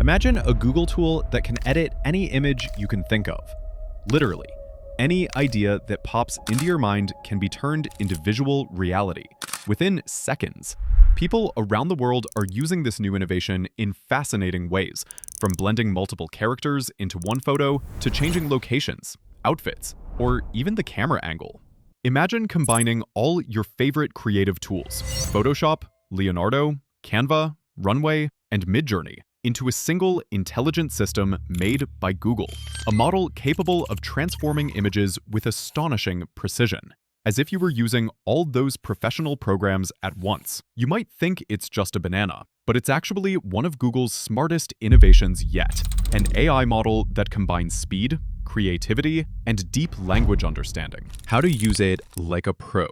Imagine a Google tool that can edit any image you can think of. Literally, any idea that pops into your mind can be turned into visual reality within seconds. People around the world are using this new innovation in fascinating ways, from blending multiple characters into one photo to changing locations, outfits, or even the camera angle. Imagine combining all your favorite creative tools, Photoshop, Leonardo, Canva, Runway, and Midjourney, into a single intelligent system made by Google, a model capable of transforming images with astonishing precision. As if you were using all those professional programs at once. You might think it's just a banana, but it's actually one of Google's smartest innovations yet, an AI model that combines speed, creativity, and deep language understanding. How to use it like a pro.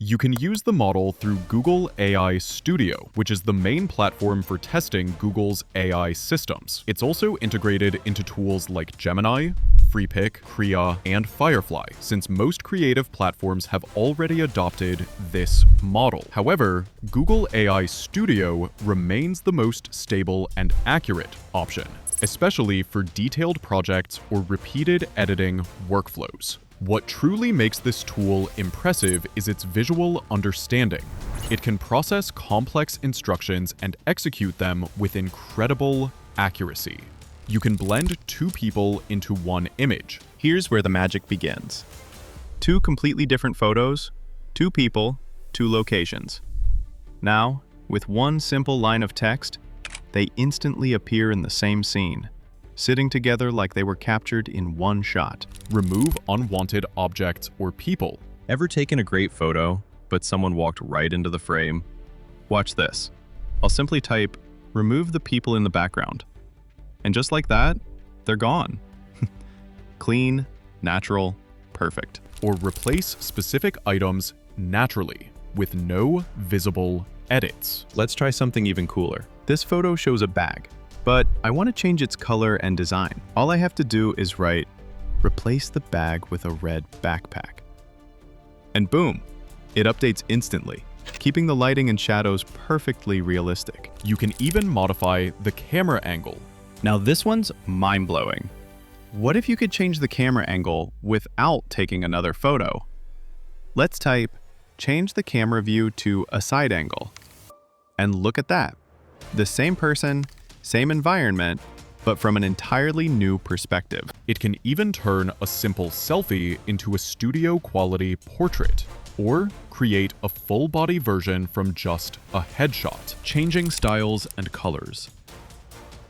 You can use the model through Google AI Studio, which is the main platform for testing Google's AI systems. It's also integrated into tools like Gemini, Freepik, Krea, and Firefly, since most creative platforms have already adopted this model. However, Google AI Studio remains the most stable and accurate option, especially for detailed projects or repeated editing workflows. What truly makes this tool impressive is its visual understanding. It can process complex instructions and execute them with incredible accuracy. You can blend two people into one image. Here's where the magic begins. Two completely different photos, two people, two locations. Now, with one simple line of text, they instantly appear in the same scene, sitting together like they were captured in one shot. Remove unwanted objects or people. Ever taken a great photo, but someone walked right into the frame? Watch this. I'll simply type, remove the people in the background. And just like that, they're gone. Clean, natural, perfect. Or replace specific items naturally with no visible edits. Let's try something even cooler. This photo shows a bag, but I want to change its color and design. All I have to do is write, replace the bag with a red backpack. And boom, it updates instantly, keeping the lighting and shadows perfectly realistic. You can even modify the camera angle. Now this one's mind-blowing. What if you could change the camera angle without taking another photo? Let's type, change the camera view to a side angle. And look at that. The same person, same environment, but from an entirely new perspective. It can even turn a simple selfie into a studio-quality portrait, or create a full-body version from just a headshot, changing styles and colors.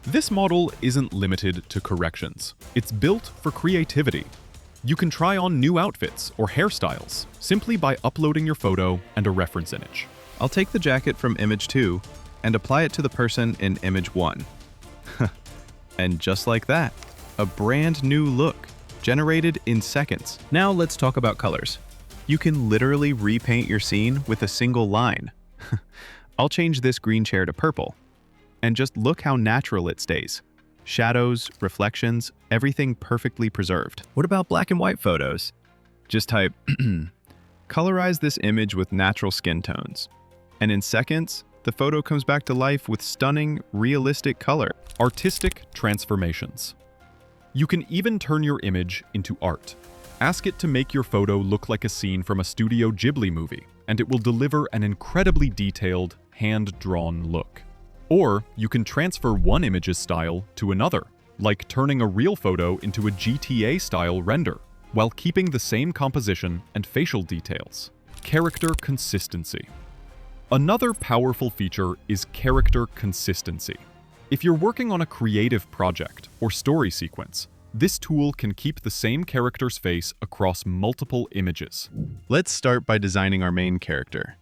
This model isn't limited to corrections. It's built for creativity. You can try on new outfits or hairstyles simply by uploading your photo and a reference image. I'll take the jacket from image 2 and apply it to the person in image 1. And just like that, a brand new look, generated in seconds. Now let's talk about colors. You can literally repaint your scene with a single line. I'll change this green chair to purple. And just look how natural it stays. Shadows, reflections, everything perfectly preserved. What about black and white photos? Just type, colorize this image with natural skin tones. And in seconds, the photo comes back to life with stunning, realistic color. Artistic transformations. You can even turn your image into art. Ask it to make your photo look like a scene from a Studio Ghibli movie, and it will deliver an incredibly detailed, hand-drawn look. Or you can transfer one image's style to another, like turning a real photo into a GTA-style render, while keeping the same composition and facial details. Character consistency. Another powerful feature is character consistency. If you're working on a creative project or story sequence, this tool can keep the same character's face across multiple images. Let's start by designing our main character.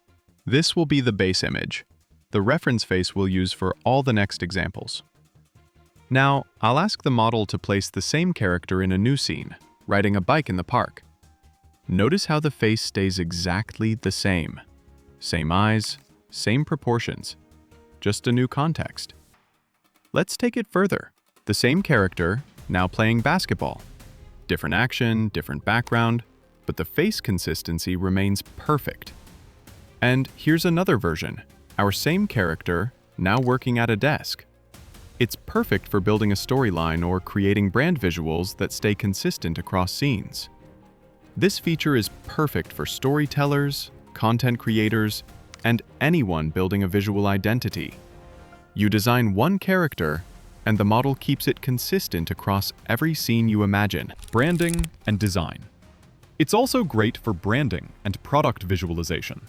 This will be the base image. The reference face we'll use for all the next examples. Now, I'll ask the model to place the same character in a new scene, riding a bike in the park. Notice how the face stays exactly the same. Same eyes, same proportions, just a new context. Let's take it further. The same character, now playing basketball. Different action, different background, but the face consistency remains perfect. And here's another version. Our same character, now working at a desk. It's perfect for building a storyline or creating brand visuals that stay consistent across scenes. This feature is perfect for storytellers, content creators, and anyone building a visual identity. You design one character, and the model keeps it consistent across every scene you imagine. Branding and design. It's also great for branding and product visualization.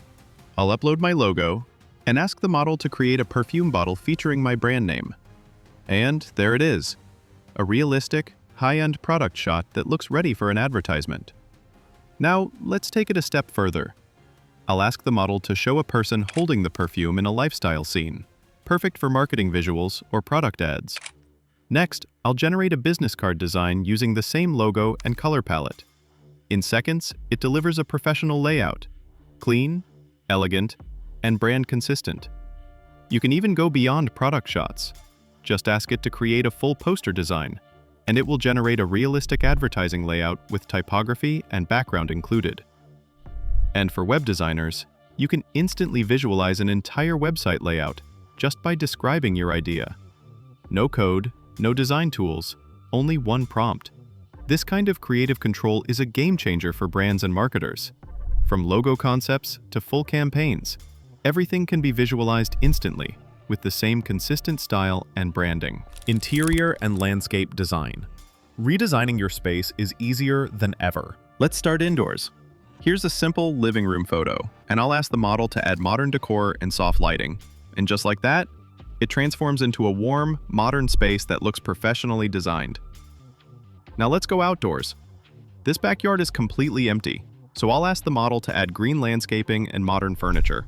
I'll upload my logo and ask the model to create a perfume bottle featuring my brand name. And there it is, a realistic, high-end product shot that looks ready for an advertisement. Now, let's take it a step further. I'll ask the model to show a person holding the perfume in a lifestyle scene, perfect for marketing visuals or product ads. Next, I'll generate a business card design using the same logo and color palette. In seconds, it delivers a professional layout, clean, elegant, and brand consistent. You can even go beyond product shots. Just ask it to create a full poster design, and it will generate a realistic advertising layout with typography and background included. And for web designers, you can instantly visualize an entire website layout just by describing your idea. No code, no design tools, only one prompt. This kind of creative control is a game changer for brands and marketers. From logo concepts to full campaigns, everything can be visualized instantly with the same consistent style and branding. Interior and landscape design. Redesigning your space is easier than ever. Let's start indoors. Here's a simple living room photo, and I'll ask the model to add modern decor and soft lighting. And just like that, it transforms into a warm, modern space that looks professionally designed. Now let's go outdoors. This backyard is completely empty, so I'll ask the model to add green landscaping and modern furniture.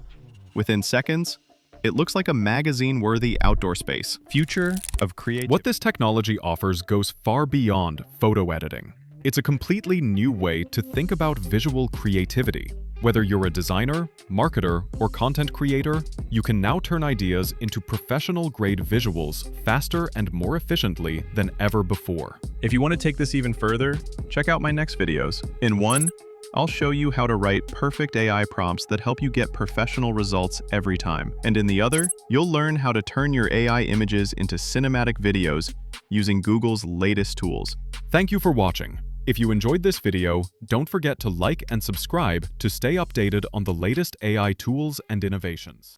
Within seconds, it looks like a magazine-worthy outdoor space. Future of creativity. What this technology offers goes far beyond photo editing. It's a completely new way to think about visual creativity. Whether you're a designer, marketer, or content creator, you can now turn ideas into professional-grade visuals faster and more efficiently than ever before. If you want to take this even further, check out my next videos. In one, I'll show you how to write perfect AI prompts that help you get professional results every time. And in the other, you'll learn how to turn your AI images into cinematic videos using Google's latest tools. Thank you for watching. If you enjoyed this video, don't forget to like and subscribe to stay updated on the latest AI tools and innovations.